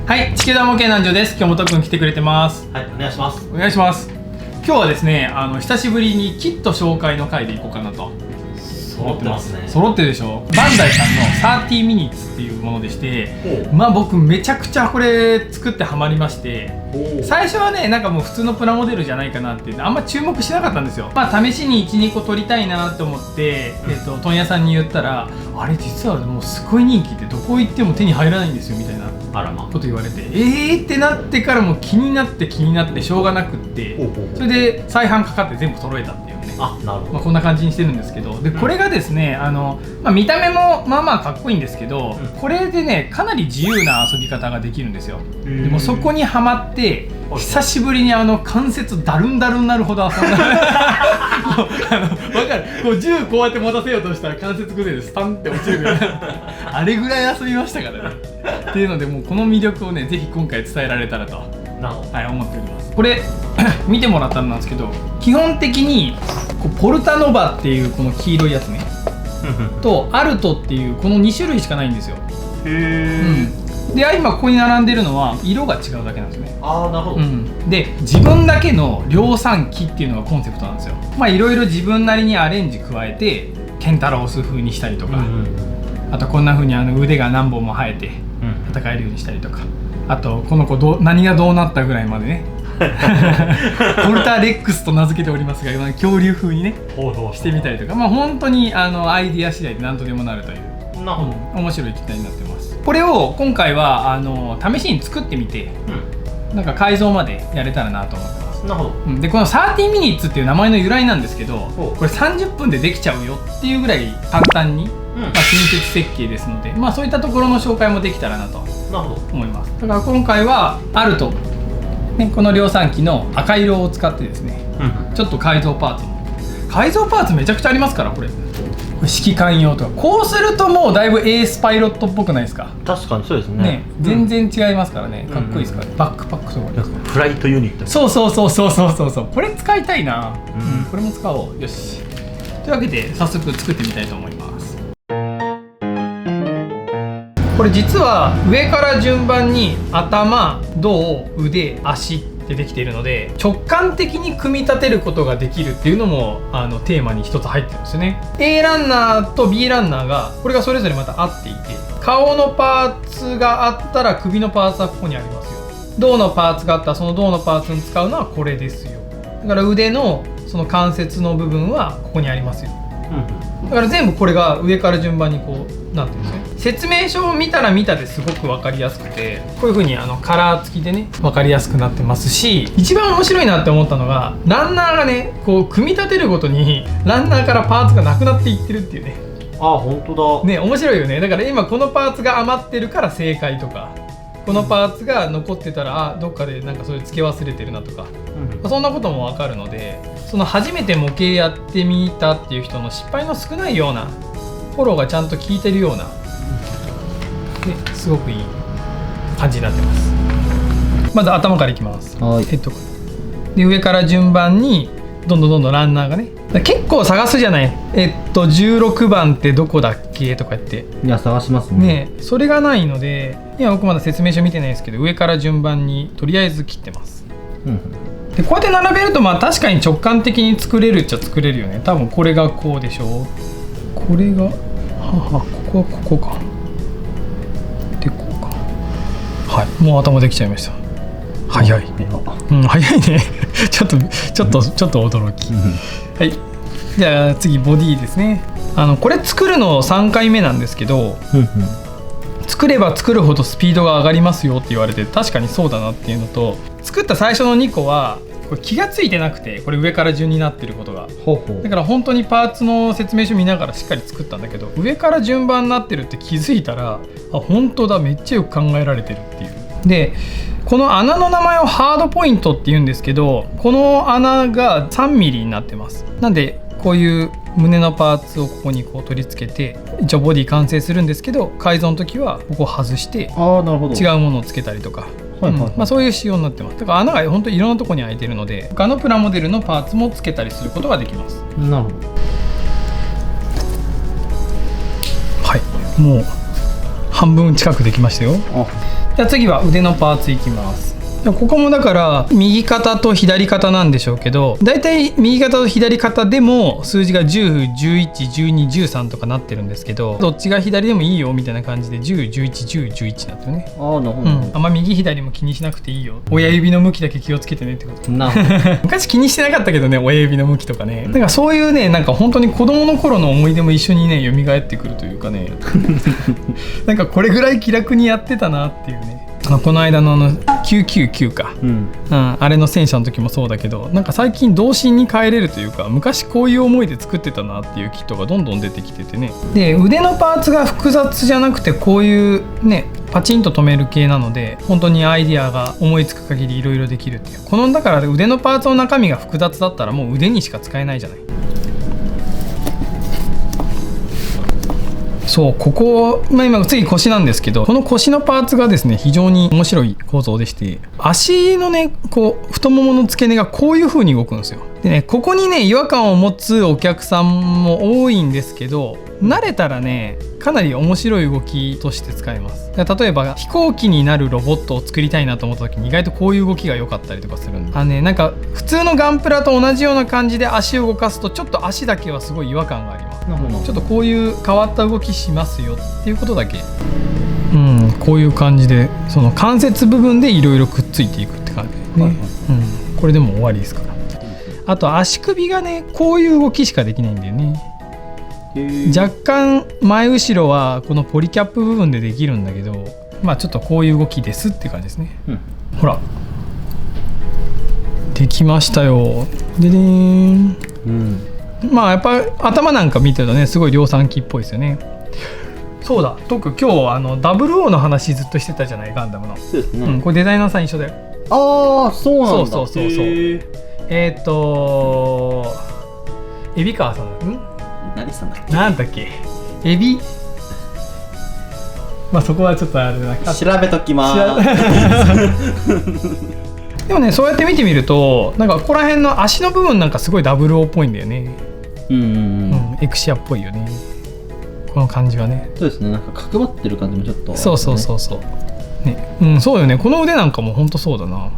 はい、地球団模型南條です。今日もとくん来てくれてます。はい、お願いします。お願いします。今日はですね、久しぶりにキット紹介の回でいこうかなと。揃ってますね。揃ってるでしょ。バンダイさんの30 minutes っていうものでして、まあ僕めちゃくちゃこれ作ってハマりまして、最初はね、なんかもう普通のプラモデルじゃないかなってあんま注目しなかったんですよ。まあ試しに 1,2 個取りたいなと思って、問屋さんに言ったら、あれ実はもうすごい人気でどこ行っても手に入らないんですよみたいなこと言われて、ってなってからもう気になってしょうがなくって、それで再販かかって全部揃えたっていうね。あ、なるほど。まあこんな感じにしてるんですけど、でこれがですね、まあ、見た目もまあまあかっこいいんですけど、これでねかなり自由な遊び方ができるんですよ。でもそこにはまって久しぶりに関節だるんだるんなるほど遊んだ分かる、こう銃こうやって持たせようとしたら関節崩れでスタンって落ちるぐらいあれぐらい遊びましたからねっていうので、もうこの魅力をねぜひ今回伝えられたらと、はい、思っております。これ見てもらったんですけど、基本的にこうポルタノバっていうこの黄色いやつねとアルトっていうこの2種類しかないんですよ。で今ここに並んでるのは色が違うだけなんですね。ああ、なるほど。で自分だけの量産機っていうのがコンセプトなんですよ。まあいろいろ自分なりにアレンジ加えてケンタロス風にしたりとか、あとこんな風に腕が何本も生えて戦えるようにしたりとか、あとこの子何がどうなったぐらいまでねポルターレックスと名付けておりますが、恐竜風にねしてみたりとか、まあ本当にアイディア次第で何とでもなるという面白い機体になってます。これを今回は試しに作ってみて、なんか改造までやれたらなと思ってます。なるほど。でこの30 minutesっていう名前の由来なんですけど、これ30分でできちゃうよっていうぐらい簡単に、まあ、近接設計ですので、まあそういったところの紹介もできたらなと思います。だから今回はアルト、ね、この量産機の赤色を使ってですね、ちょっと改造パーツめちゃくちゃありますから、これ指揮官用とか、こうするともうだいぶエースパイロットっぽくないですか。確かにそうですね。全然違いますからね、かっこいいですから、バックパックとかフライトユニット。そうこれ使いたいな。これも使おう。よし、というわけで早速作ってみたいと思います。これ実は上から順番に頭、胴、腕、足ってできているので、直感的に組み立てることができるっていうのもテーマに一つ入ってるんですよね。 A ランナーと B ランナーがこれがそれぞれまた合っていて、顔のパーツがあったら首のパーツはここにありますよ。胴のパーツがあったらその胴のパーツに使うのはこれですよ。だから腕のその関節の部分はここにありますよ。だから全部これが上から順番にこうなってるんですね。説明書を見たら見たですごく分かりやすくて、こういう風にカラー付きでね分かりやすくなってますし、一番面白いなって思ったのがランナーがねこう組み立てるごとにランナーからパーツがなくなっていってるっていうね。ああ、本当だね、面白いよね。だから今このパーツが余ってるから正解とか、このパーツが残ってたらどっかでなんかそれ付け忘れてるなとか、そんなことも分かるので、その初めて模型やってみたっていう人の失敗の少ないようなフォローがちゃんと効いてるような、すごくいい感じになってます。まず頭からいきます。ヘッドで上から順番にどんどんランナーがね、結構探すじゃない。16番ってどこだっけとか言って、いや探しますね。それがないので、今僕まだ説明書見てないですけど、上から順番にとりあえず切ってます。でこうやって並べるとまあ確かに直感的に作れるっちゃ作れるよね。多分これがこうでしょ。これがここはここかで、こうか。はい、もう頭できちゃいました。早い。早いねちょっと驚き。はい、じゃあ次ボディですね。これ作るの3回目なんですけど、作れば作るほどスピードが上がりますよって言われて、確かにそうだなっていうのと、作った最初の2個はこれ気がついてなくて、これ上から順になってることが、だから本当にパーツの説明書見ながらしっかり作ったんだけど、上から順番になってるって気づいたら、本当だ、めっちゃよく考えられてるっていう。でこの穴の名前をハードポイントって言うんですけど、この穴が3ミリになってます。なんでこういう胸のパーツをここにこう取り付けて、一応ボディ完成するんですけど、改造の時はここ外して違うものをつけたりとか、そういう仕様になってます。だから穴が本当にいろんなところに開いてるので、他のプラモデルのパーツもつけたりすることができます。なるほど。はい、もう半分近くできましたよ。じゃあ次は腕のパーツいきます。ここもだから右肩と左肩なんでしょうけど、だいたい右肩と左肩でも数字が10、11、12、13とかなってるんですけど、どっちが左でもいいよみたいな感じで10、11、10、11なんだよね。ああ、なるほど。あんま右左も気にしなくていいよ。親指の向きだけ気をつけてねってこと。なるほど。昔気にしてなかったけどね、親指の向きとかね。だからそういうね、なんか本当に子供の頃の思い出も一緒にね蘇ってくるというかね。なんかこれぐらい気楽にやってたなっていうね。この間の999か、あれの戦車の時もそうだけど、なんか最近童心に帰れるというか、昔こういう思いで作ってたなっていうキットがどんどん出てきててね。で腕のパーツが複雑じゃなくて、こういうねパチンと止める系なので、本当にアイディアが思いつく限りいろいろできるっていう。このだから腕のパーツの中身が複雑だったらもう腕にしか使えないじゃない。そう、ここ、今次腰なんですけど、この腰のパーツがですね非常に面白い構造でして、足のねこう太ももの付け根がこういう風に動くんですよ。でね、ここにね違和感を持つお客さんも多いんですけど、慣れたらねかなり面白い動きとして使えます。例えば飛行機になるロボットを作りたいなと思った時に意外とこういう動きが良かったりとかするんで、なんか普通のガンプラと同じような感じで足を動かすとちょっと足だけはすごい違和感があります。ちょっとこういう変わった動きしますよっていうことだけ、こういう感じでその関節部分でいろいろくっついていくって感じですね。これでも終わりですから。あと足首がねこういう動きしかできないんだよね。若干前後ろはこのポリキャップ部分でできるんだけど、まあちょっとこういう動きですって感じですね。ほらできましたよ。ででーん。まあやっぱ頭なんか見てるとねすごい量産機っぽいですよね。そうだ、特今日00の話ずっとしてたじゃない、ガンダムの。そうですね。これデザイナーさん一緒だよ。ああ、そうなんだ。そうエビカワさん何さんだっけ。なんだっけ、エビ、まあそこはちょっとあれだな、調べときまーす。でもね、そうやって見てみるとなんかここら辺の足の部分なんかすごい00っぽいんだよね。エクシアっぽいよね、この感じはね。そうですね、なんか角張ってる感じもちょっと、ね、そうね、そうよね。この腕なんかもほんとそうだな。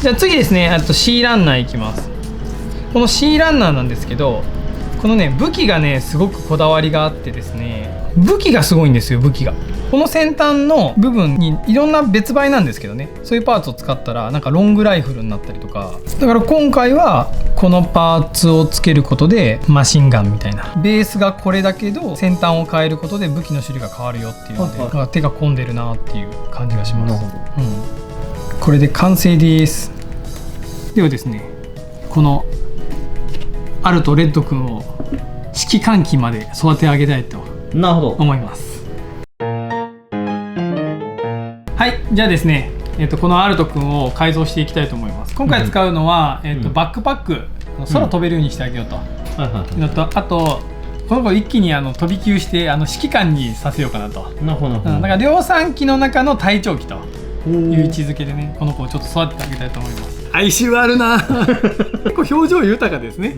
じゃあ次ですね、あと C ランナーいきます。この C ランナーなんですけど、このね武器がねすごくこだわりがあってですね、武器がすごいんですよ。武器がこの先端の部分にいろんな別売なんですけどね、そういうパーツを使ったらなんかロングライフルになったりとか、だから今回はこのパーツをつけることでマシンガンみたいな、ベースがこれだけど先端を変えることで武器の種類が変わるよっていうので、なんか手が込んでるなっていう感じがします。これで完成です。ではですね、このアルトレッド君を指揮官機まで育て上げたいと思います。はい、じゃあですね、このアルト君を改造していきたいと思います。今回使うのは、バックパック、空飛べるようにしてあげようと、あとこの子一気に飛び級して指揮官にさせようかなと。だから量産機の中の隊長機という位置づけでね、この子をちょっと育ててあげたいと思います。哀愁あるな結構表情豊かですね。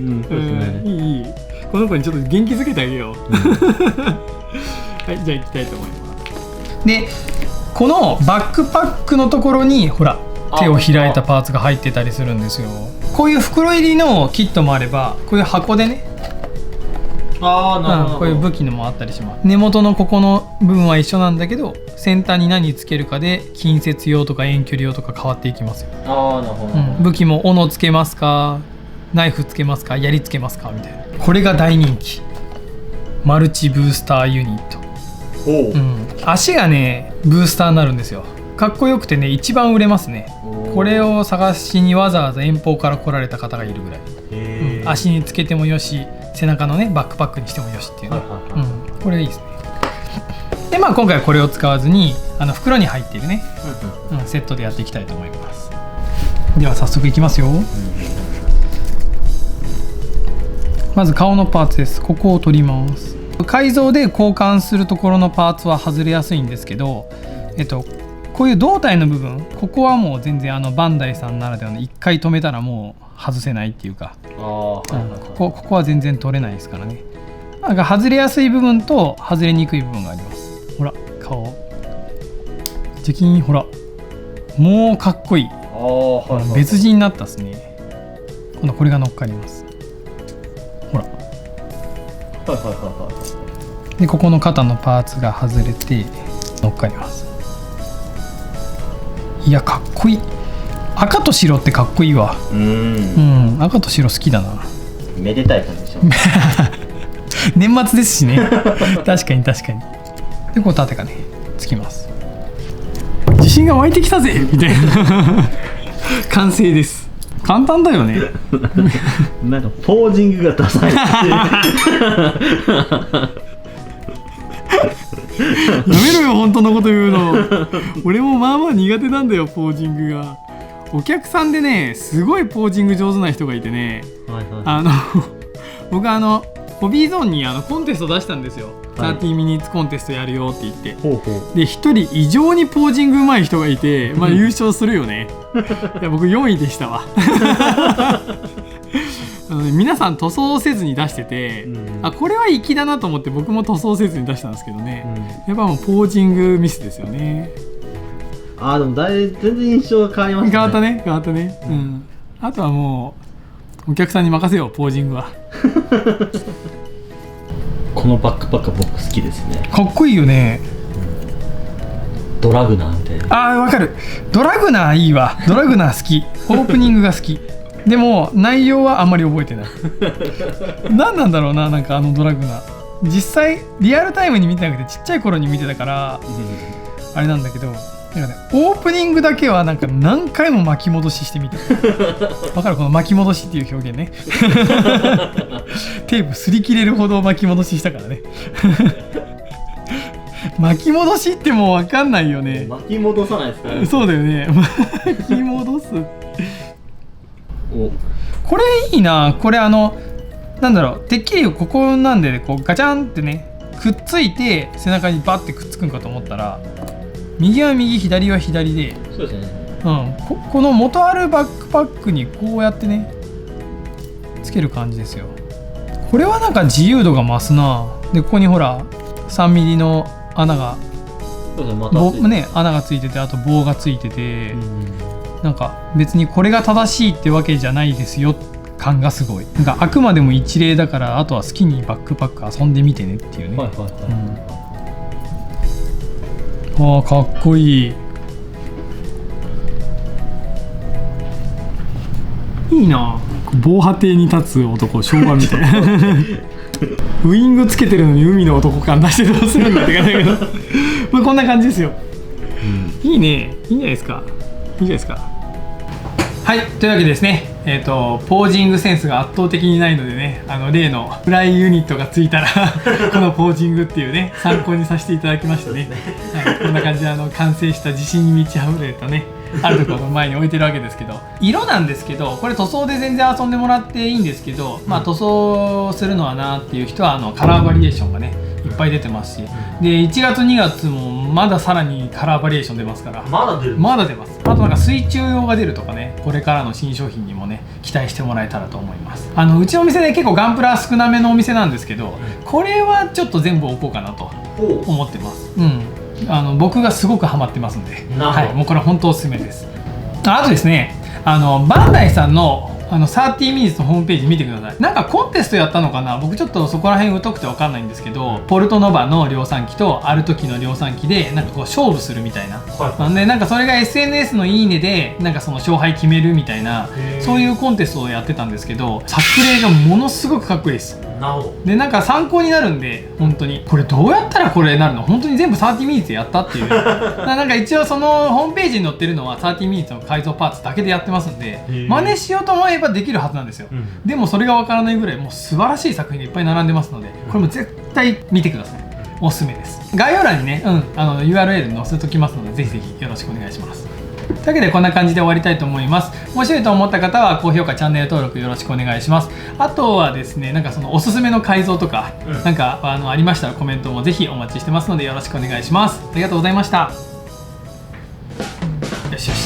いい、この子にちょっと元気づけてあげよう。はい、じゃあ行きたいと思います。でこのバックパックのところにほら手を開いたパーツが入ってたりするんですよ。こういう袋入りのキットもあれば、こういう箱でね、こういう武器のもあったりします。根元のここの部分は一緒なんだけど、先端に何つけるかで近接用とか遠距離用とか変わっていきますよ。武器も斧つけますか、ナイフつけますか、槍つけますかみたいな。これが大人気、マルチブースターユニット。足がねブースターになるんですよ。かっこよくてね一番売れますね。これを探しにわざわざ遠方から来られた方がいるぐらい。足につけてもよし、背中のねバックパックにしてもよしっていうね、これいいですね。でまあ今回はこれを使わずに袋に入っているね、セットでやっていきたいと思います。では早速いきますよ。まず顔のパーツです。ここを取ります。改造で交換するところのパーツは外れやすいんですけど、こういう胴体の部分、ここはもう全然バンダイさんならではの1回止めたらもう外せないっていうか、ここは全然取れないですからね。なんか外れやすい部分と外れにくい部分があります。ほら顔ジャキーン、ほらもうかっこいい。はいはい、別人になったっすね。今度これが乗っかります。ほら。はいはいはいはい。でここの肩のパーツが外れて乗っかります。いやかっこいい。赤と白ってかっこいいわ。赤と白好きだな。めでたい感じでしょ。年末ですしね。確かに確かに。でこう縦がねつきます。自信が湧いてきたぜみたいな完成です。簡単だよね。なんかポージングがダサいってやめろよ本当のこと言うの。俺もまあまあ苦手なんだよポージングが。お客さんでねすごいポージング上手な人がいてね、僕ホビーゾーンにコンテスト出したんですよ、はい、30ミニッツコンテストやるよって言って、で一人異常にポージング上手い人がいて、まあ優勝するよね。いや僕4位でしたわ。皆さん塗装せずに出してて、これは粋だなと思って僕も塗装せずに出したんですけどね、やっぱもうポージングミスですよね。でも全然印象が変わりましたね。変わったね、あとはもうお客さんに任せようポージングは。このバックパック僕好きですね。かっこいいよね。ドラグナーみたいな。わかる。ドラグナーいいわ。ドラグナー好き。オープニングが好き。でも内容はあんまり覚えてない。何なんだろうな、なんかドラグナー。実際リアルタイムに見てなくてちっちゃい頃に見てたからあれなんだけど、なんかね、オープニングだけはなんか何回も巻き戻ししてみた。わかるこの巻き戻しっていう表現ね。テープ擦り切れるほど巻き戻ししたからね。巻き戻しってもう分かんないよね。巻き戻さないですかね。そうだよね。巻き戻す。これいいな。これなんだろう、てっきりここなんでこうガチャンってねくっついて背中にバッてくっつくんかと思ったら、右は右左は左で、そうですね。この元あるバックパックにこうやってねつける感じですよ。これはなんか自由度が増すな。でここにほら3ミリの穴が穴がついてて、あと棒がついてて、なんか別にこれが正しいってわけじゃないですよ感がすごい。なんかあくまでも一例だから、あとは好きにバックパック遊んでみてねっていうね。かっこいい。いいな。防波堤に立つ男、昭和みたいな。ウイングつけてるのに海の男感出してどうするんだって感じだけど。まあこんな感じですよ。いいね。いいんじゃないですか。いいんじゃないですか。はい、というわけでですね、ポージングセンスが圧倒的にないのでね、例のフライユニットがついたらこのポージングっていうね参考にさせていただきましたね。はい、こんな感じで完成した自信に満ち溢れたねあるところの前に置いてるわけですけど、色なんですけど、これ塗装で全然遊んでもらっていいんですけど、まあ塗装するのはなっていう人はカラーバリエーションがねいっぱい出てますし、で1月2月もまださらにカラーバリエーション出ますから。まだ出る。まだ出ます。あとなんか水中用が出るとかね、これからの新商品にもね期待してもらえたらと思います。うちのお店で結構ガンプラ少なめのお店なんですけど、これはちょっと全部置こうかなと思ってます。僕がすごくハマってますんで、はい、もうこれ本当おすすめです。あとですね、バンダイさんの30ミニッツのホームページ見てください。なんかコンテストやったのかな、僕ちょっとそこら辺疎くて分かんないんですけど、ポルトノバの量産機とアルト機の量産機でなんかこう勝負するみたいな、でなんかそれが SNS のいいねでなんかその勝敗決めるみたいな、そういうコンテストをやってたんですけど、作例がものすごくかっこいいです。でなんか参考になるんで、本当にこれどうやったらこれなるの、本当に全部30ミニッツでやったっていう。なんか一応そのホームページに載ってるのは30ミニッツの改造パーツだけでやってますんで、真似しようと思えばできるはずなんですよ。でもそれがわからないぐらいもう素晴らしい作品がいっぱい並んでますので、これも絶対見てください。おすすめです。概要欄にね、URL 載せときますので、ぜひぜひよろしくお願いします。というわけでこんな感じで終わりたいと思います。面白いと思った方は高評価、チャンネル登録よろしくお願いします。あとはですね、なんかそのおすすめの改造とか、なんかありましたらコメントもぜひお待ちしてますのでよろしくお願いします。ありがとうございました。よしよし。